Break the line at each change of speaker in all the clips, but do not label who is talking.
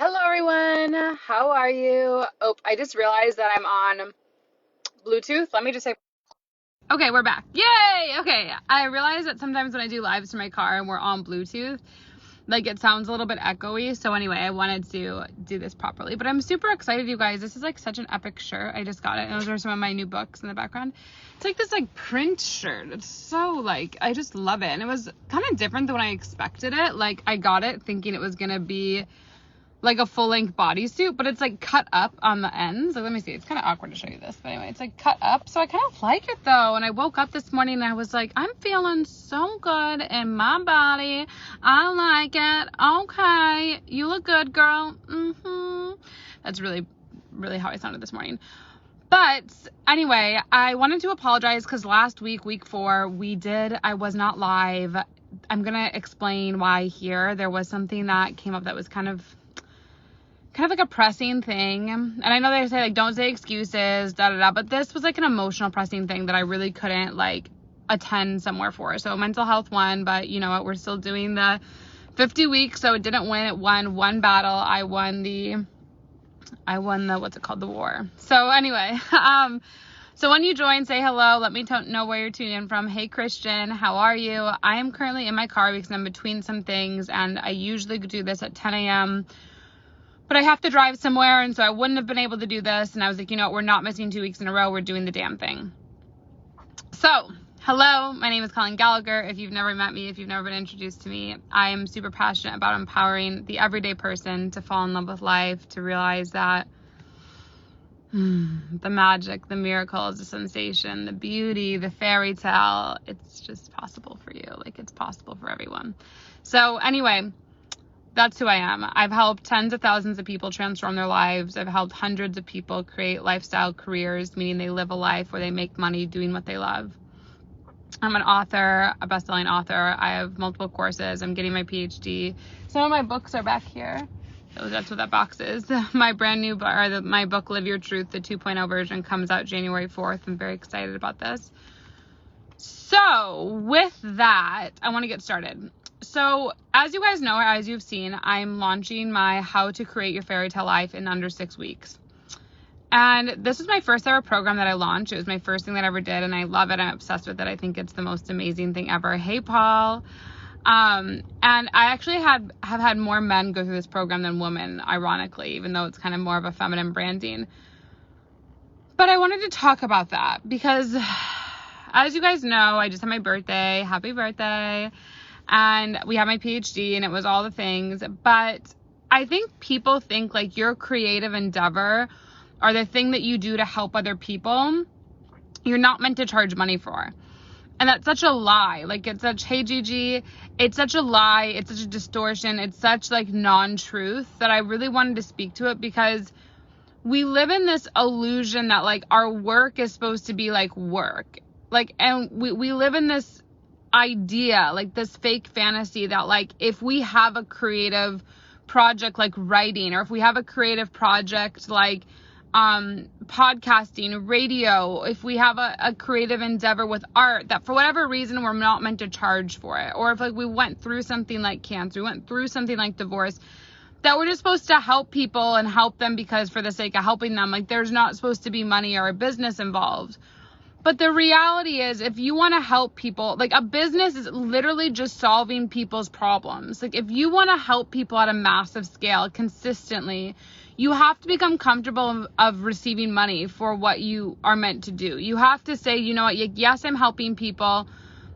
Hello everyone, how are you? Oh, I just realized that I'm on Bluetooth. Let me just say, okay, we're back. Yay! Okay, I realize that sometimes when I do lives from my car and we're on Bluetooth, like it sounds a little bit echoey. So anyway, I wanted to do this properly, but I'm super excited, you guys. This is like such an epic shirt. I just got it. And those are some of my new books in the background. It's like this like print shirt. It's so like, I just love it. And it was kind of different than when I expected it. Like I got it thinking it was going to be like a full-length bodysuit, but it's like cut up on the ends. Like, let me see. It's kind of awkward to show you this, but anyway, it's like cut up. So I kind of like it though. And I woke up this morning and I was like, I'm feeling so good in my body. I like it. Okay. You look good, girl. That's really, really how I sounded this morning. But anyway, I wanted to apologize because last week, week 4, I was not live. I'm going to explain why here. There was something that came up that was kind of like a pressing thing. And I know they say like, don't say excuses, but this was like an emotional pressing thing that I really couldn't like attend somewhere for. So mental health won, but you know what? We're still doing the 50 weeks. So it didn't win. It won one battle. I won the, what's it called? The war. So anyway, so when you join, say hello. Let me know where you're tuning in from. Hey, Christian, how are you? I am currently in my car because I'm between some things and I usually do this at 10 a.m. But I have to drive somewhere, and so I wouldn't have been able to do this. And I was like, you know what? We're not missing 2 weeks in a row. We're doing the damn thing. So, hello. My name is Colleen Gallagher. If you've never met me, if you've never been introduced to me, I am super passionate about empowering the everyday person to fall in love with life, to realize that the magic, the miracles, the sensation, the beauty, the fairy tale, it's just possible for you. Like, it's possible for everyone. So, anyway, that's who I am. I've helped tens of thousands of people transform their lives. I've helped hundreds of people create lifestyle careers, meaning they live a life where they make money doing what they love. I'm an author, a best-selling author. I have multiple courses. I'm getting my PhD. Some of my books are back here. So that's what that box is. My brand new, my book, Live Your Truth, the 2.0 version, comes out January 4th. I'm very excited about this. So with that, I want to get started. So as you guys know, or as you've seen, I'm launching my How to Create Your Fairytale Life in Under 6 Weeks. And this is my first ever program that I launched. It was my first thing that I ever did, and I love it. I'm obsessed with it. I think it's the most amazing thing ever. Hey, Paul. And I actually have had more men go through this program than women, ironically, even though it's kind of more of a feminine branding. But I wanted to talk about that because, as you guys know, I just had my birthday. Happy birthday. And we had my PhD and it was all the things. But I think people think like your creative endeavor or the thing that you do to help other people, you're not meant to charge money for. And that's such a lie. Like it's such, hey Gigi, it's such a lie. It's such a distortion. It's such like non-truth that I really wanted to speak to it because we live in this illusion that like our work is supposed to be like work. Like, and we live in this idea, like this fake fantasy that like if we have a creative project like writing, or if we have a creative project like podcasting, radio, if we have a creative endeavor with art, that for whatever reason we're not meant to charge for it. Or if like we went through something like cancer, we went through something like divorce, that we're just supposed to help people and help them because for the sake of helping them, like there's not supposed to be money or a business involved. But the reality is, if you want to help people, like a business is literally just solving people's problems. Like if you want to help people at a massive scale consistently, you have to become comfortable of receiving money for what you are meant to do. You have to say, you know what, yes, I'm helping people.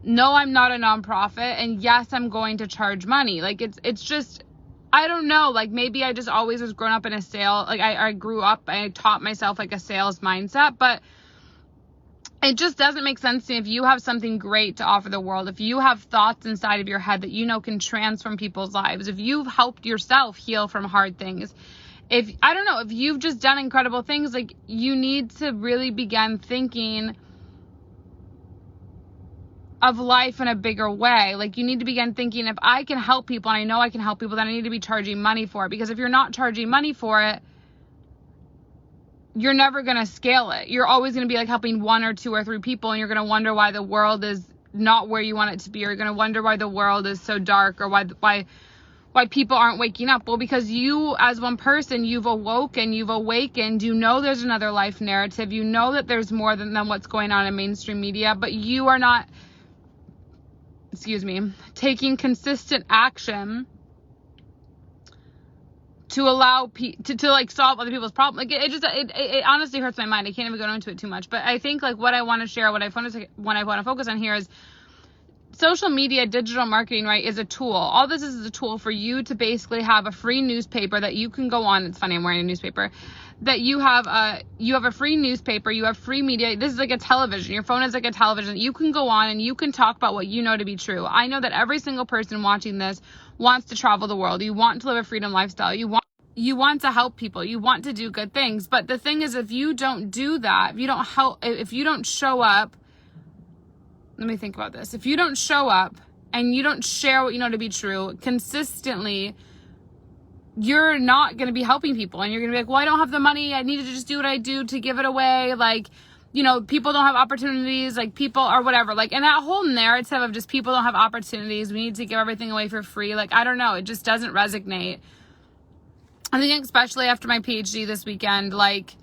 No, I'm not a nonprofit. And yes, I'm going to charge money. Like it's just, I don't know, like maybe I just always was grown up in a sale. Like I grew up, I taught myself like a sales mindset, but it just doesn't make sense to me. If you have something great to offer the world, if you have thoughts inside of your head that you know can transform people's lives, if you've helped yourself heal from hard things, if you've just done incredible things, like you need to really begin thinking of life in a bigger way. Like you need to begin thinking, if I can help people and I know I can help people, then I need to be charging money for it. Because if you're not charging money for it, you're never going to scale it. You're always going to be like helping 1 or 2 or 3 people, and you're going to wonder why the world is not where you want it to be, or you're going to wonder why the world is so dark, or why why people aren't waking up. Well, because you as one person, you've awakened, you know there's another life narrative, you know that there's more than what's going on in mainstream media, but you are not, taking consistent action to allow to like solve other people's problems. Like it honestly hurts my mind. I can't even go into it too much, but I think like what I want to share, what I want to focus on here is social media, digital marketing, right, is a tool. All this is a tool for you to basically have a free newspaper that you can go on. It's funny, I'm wearing a newspaper. That you have a free newspaper, you have free media. This is like a television. Your phone is like a television. You can go on and you can talk about what you know to be true. I know that every single person watching this wants to travel the world. You want to live a freedom lifestyle. You want to help people. You want to do good things. But the thing is, if you don't do that, if you don't show up, let me think about this. If you don't show up and you don't share what you know to be true consistently, you're not going to be helping people. And you're going to be like, well, I don't have the money. I need to just do what I do to give it away. Like, people don't have opportunities, like people or whatever. Like, and that whole narrative of just people don't have opportunities. We need to give everything away for free. Like, I don't know. It just doesn't resonate. I think especially after my PhD this weekend, like,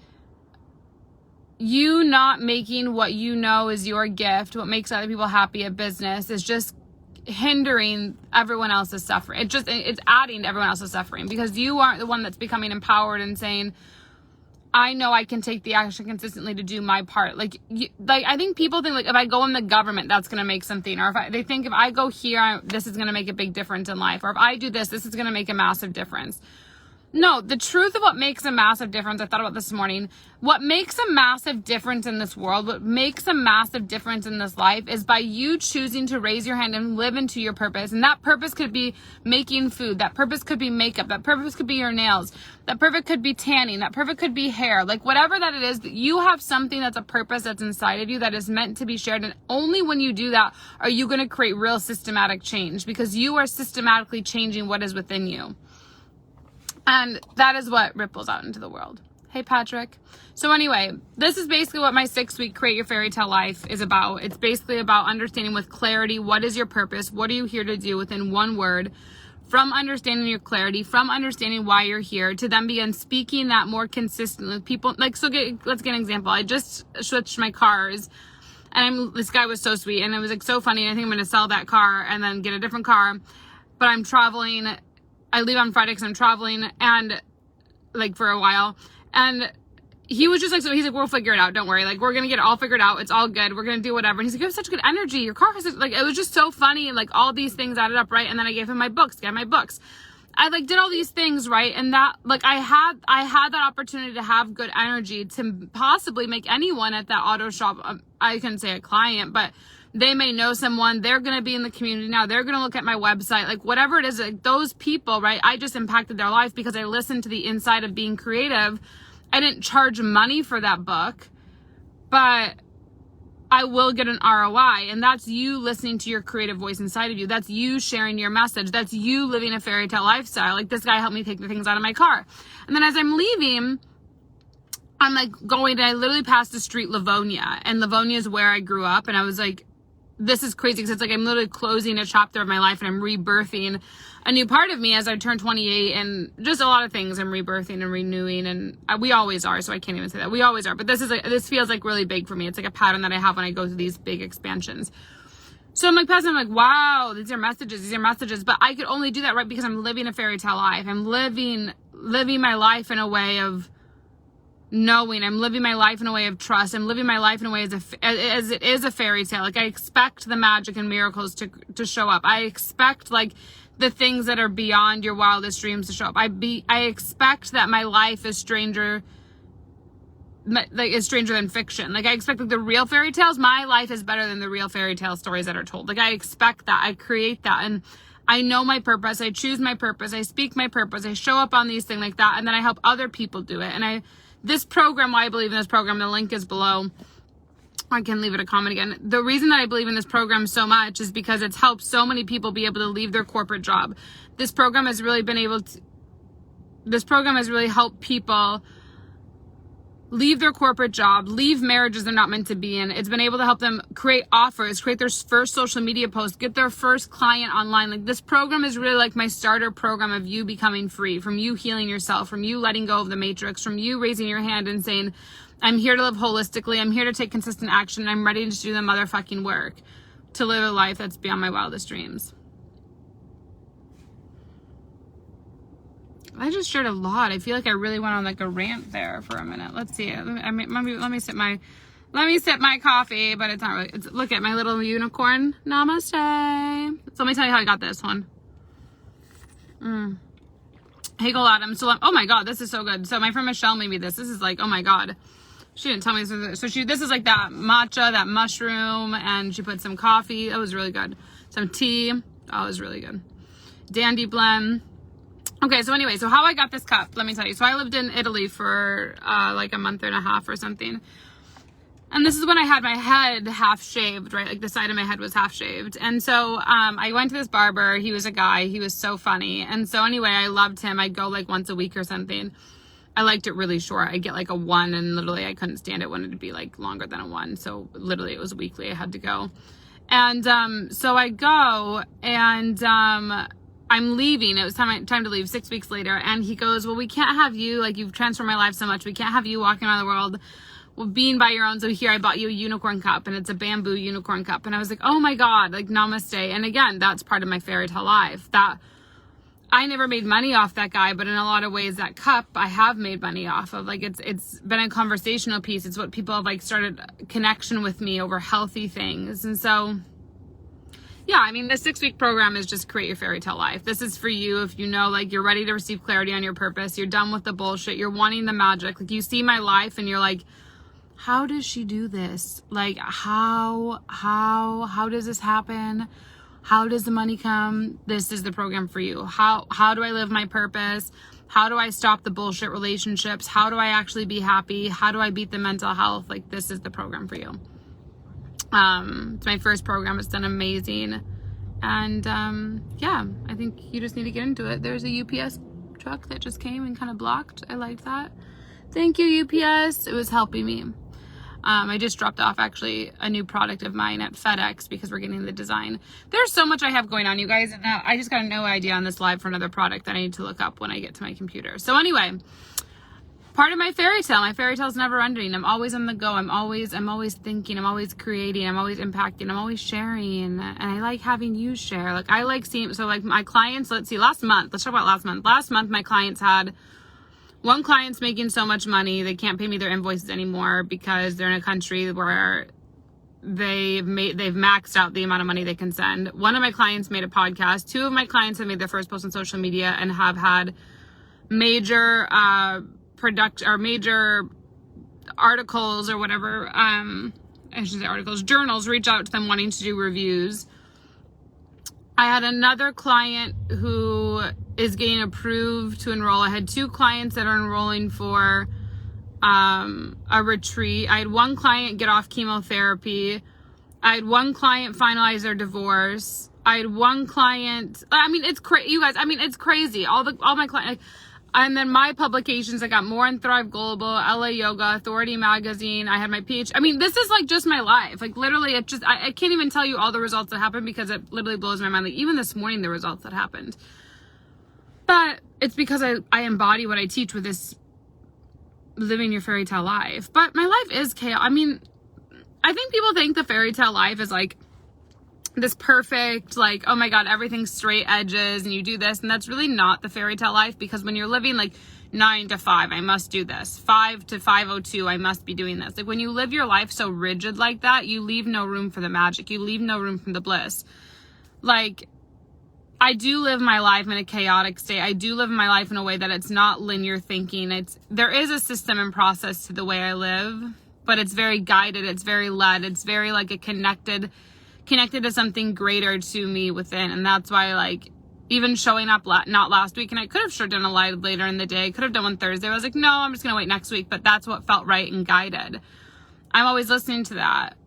you not making what you know is your gift, what makes other people happy at business, is just hindering everyone else's suffering. It's adding to everyone else's suffering, because you aren't the one that's becoming empowered and saying, I know I can take the action consistently to do my part. Like I think people think like if I go in the government, that's going to make something, or they think if I go here, this is going to make a big difference in life, or if I do this is going to make a massive difference. No, the truth of what makes a massive difference, I thought about this morning, what makes a massive difference in this world, what makes a massive difference in this life is by you choosing to raise your hand and live into your purpose. And that purpose could be making food. That purpose could be makeup. That purpose could be your nails. That purpose could be tanning. That purpose could be hair. Like whatever that it is, you have something that's a purpose that's inside of you that is meant to be shared. And only when you do that are you going to create real systematic change, because you are systematically changing what is within you. And that is what ripples out into the world. Hey, Patrick. So anyway, this is basically what my 6-week Create Your Fairy Tale Life is about. It's basically about understanding with clarity, what is your purpose? What are you here to do within one word? From understanding your clarity, from understanding why you're here, to then begin speaking that more consistently with people. Like, so let's get an example. I just switched my cars, and this guy was so sweet, and it was like so funny. I think I'm going to sell that car and then get a different car. But I'm traveling. I leave on Friday because I'm traveling, and like for a while, and he was just like, so he's like, we'll figure it out. Don't worry. Like, we're going to get it all figured out. It's all good. We're going to do whatever. And he's like, you have such good energy. Your car has like, it was just so funny. And like all these things added up. Right. And then I gave him my books, I like did all these things. Right. And that, like, I had that opportunity to have good energy to possibly make anyone at that auto shop, I couldn't say a client, but they may know someone. They're going to be in the community now. They're going to look at my website, like whatever it is, like those people, right? I just impacted their life because I listened to the inside of being creative. I didn't charge money for that book, but I will get an ROI. And that's you listening to your creative voice inside of you. That's you sharing your message. That's you living a fairy tale lifestyle. Like this guy helped me take the things out of my car. And then as I'm leaving, I'm like going, I literally passed the street Livonia, and Livonia is where I grew up. And I was like, this is crazy, because it's like I'm literally closing a chapter of my life, and I'm rebirthing a new part of me as I turn 28, and just a lot of things I'm rebirthing and renewing, and we always are, so I can't even say that. We always are, but this feels like really big for me. It's like a pattern that I have when I go through these big expansions. So I'm like, I'm like, wow, these are messages, but I could only do that, right, because I'm living a fairy tale life. I'm living my life in a way of knowing. I'm living my life in a way of trust. I'm living my life in a way as it is a fairy tale. Like I expect the magic and miracles to show up. I expect like the things that are beyond your wildest dreams to show up. I expect that my life is stranger than fiction. Like I expect like the real fairy tales, my life is better than the real fairy tale stories that are told. Like I expect that. I create that. And I know my purpose. I choose my purpose. I speak my purpose. I show up on these things like that. And then I help other people do it. And this program, why I believe in this program, the link is below. I can leave it a comment again. The reason that I believe in this program so much is because it's helped so many people be able to leave their corporate job. This program has really helped people leave their corporate job, leave marriages they're not meant to be in. It's been able to help them create offers, create their first social media post, get their first client online. Like, this program is really like my starter program of you becoming free, from you healing yourself, from you letting go of the matrix, from you raising your hand and saying, I'm here to live holistically. I'm here to take consistent action. I'm ready to do the motherfucking work to live a life that's beyond my wildest dreams. I just shared a lot. I feel like I really went on like a rant there for a minute. Let's see. Let me sip my coffee, but it's not really. Look at my little unicorn. Namaste. So let me tell you how I got this one. Hagel Adam. So oh my god, this is so good. So my friend Michelle made me this. This is like, oh my god. She didn't tell me this. So this is like that matcha, that mushroom, and she put some coffee. That was really good. Some tea. Oh, it was really good. Dandy blend. Okay, so anyway, so how I got this cup, let me tell you. So I lived in Italy for like a month and a half or something. And this is when I had my head half shaved, right? Like the side of my head was half shaved. And so I went to this barber. He was a guy. He was so funny. And so anyway, I loved him. I'd go like once a week or something. I liked it really short. I'd get like a 1, and literally I couldn't stand it when it'd be like longer than a 1. So literally it was weekly. I had to go. And so I go, and I'm leaving. It was time to leave 6 weeks later. And he goes, well, we can't have you, like, you've transformed my life so much. We can't have you walking around the world being by your own. So here, I bought you a unicorn cup, and it's a bamboo unicorn cup. And I was like, oh my God, like, namaste. And again, that's part of my fairy tale life. That I never made money off that guy, but in a lot of ways, that cup I have made money off of. Like, it's been a conversational piece. It's what people have like started connection with me over healthy things. And so, yeah, I mean, the 6-week program is just create your fairy tale life. This is for you if you know, like, you're ready to receive clarity on your purpose. You're done with the bullshit. You're wanting the magic. Like, you see my life and you're like, how does she do this? Like, how does this happen? How does the money come? This is the program for you. How do I live my purpose? How do I stop the bullshit relationships? How do I actually be happy? How do I beat the mental health? Like, this is the program for you. It's my first program. It's done amazing. And yeah, I think you just need to get into it. There's a UPS truck that just came and kind of blocked. I liked that. Thank you, UPS. It was helping me. I just dropped off actually a new product of mine at FedEx because we're getting the design. There's so much I have going on, you guys. And I just got a no idea on this live for another product that I need to look up when I get to my computer. So anyway, part of my fairy tale is never ending. I'm always on the go. I'm always thinking, I'm always creating, I'm always impacting, I'm always sharing. And I like having you share. Like, I like seeing, so like my clients, let's talk about last month. Last month, my clients had one client's making so much money, they can't pay me their invoices anymore because they're in a country where they've maxed out the amount of money they can send. One of my clients made a podcast. 2 of my clients have made their first post on social media and have had major major articles or whatever, I shouldn't say articles, journals reach out to them wanting to do reviews. I had another client who is getting approved to enroll. I had 2 clients that are enrolling for a retreat. I had 1 client get off chemotherapy. I had 1 client finalize their divorce. I had 1 client, I mean, it's crazy, you guys. I mean, it's crazy. All my clients, and then my publications, I got more in Thrive Global, LA Yoga, Authority Magazine. I had my PhD. I mean, this is like just my life. Like, literally, it just, I can't even tell you all the results that happened because it literally blows my mind. Like, even this morning, the results that happened. But it's because I embody what I teach with this living your fairy tale life. But my life is chaos. I mean, I think people think the fairy tale life is like this perfect, like, oh my God, everything's straight edges and you do this. And that's really not the fairy tale life, because when you're living like 9 to 5, I must do this. 5 to 5:02, I must be doing this. Like, when you live your life so rigid like that, you leave no room for the magic. You leave no room for the bliss. Like, I do live my life in a chaotic state. I do live my life in a way that it's not linear thinking. There is a system and process to the way I live, but it's very guided. It's very led. It's very like a connected to something greater to me within. And that's why, like, even showing up not last week, and I could have sure done a live later in the day, could have done one Thursday. I was like, no, I'm just gonna wait next week. But that's what felt right and guided. I'm always listening to that.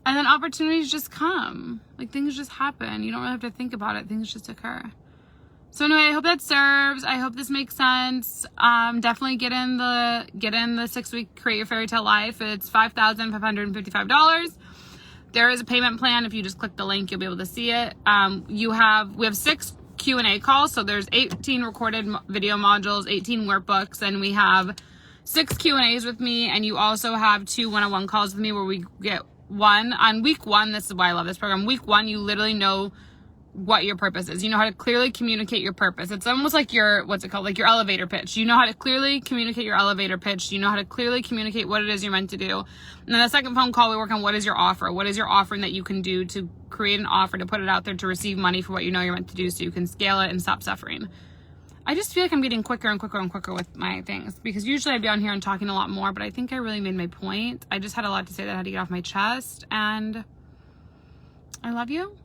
And then opportunities just come. Like, things just happen. You don't really have to think about it. Things just occur. So anyway, I hope that serves. I hope this makes sense. Definitely get in the 6-week Create Your Fairy Tale Life. It's $5,555. There is a payment plan. If you just click the link, you'll be able to see it. We have 6 Q&A calls. So there's 18 recorded video modules, 18 workbooks, and we have 6 Q&As with me. And you also have 2 one-on-one calls with me where we get one on week 1. This is why I love this program. Week 1, you literally know what your purpose is. You know how to clearly communicate your purpose. It's almost like your, what's it called? Like your elevator pitch. You know how to clearly communicate your elevator pitch. You know how to clearly communicate what it is you're meant to do. And then the second phone call, we work on what is your offer? What is your offering that you can do to create an offer, to put it out there, to receive money for what you know you're meant to do so you can scale it and stop suffering. I just feel like I'm getting quicker and quicker and quicker with my things, because usually I'd be on here and talking a lot more, but I think I really made my point. I just had a lot to say that I had to get off my chest, and I love you.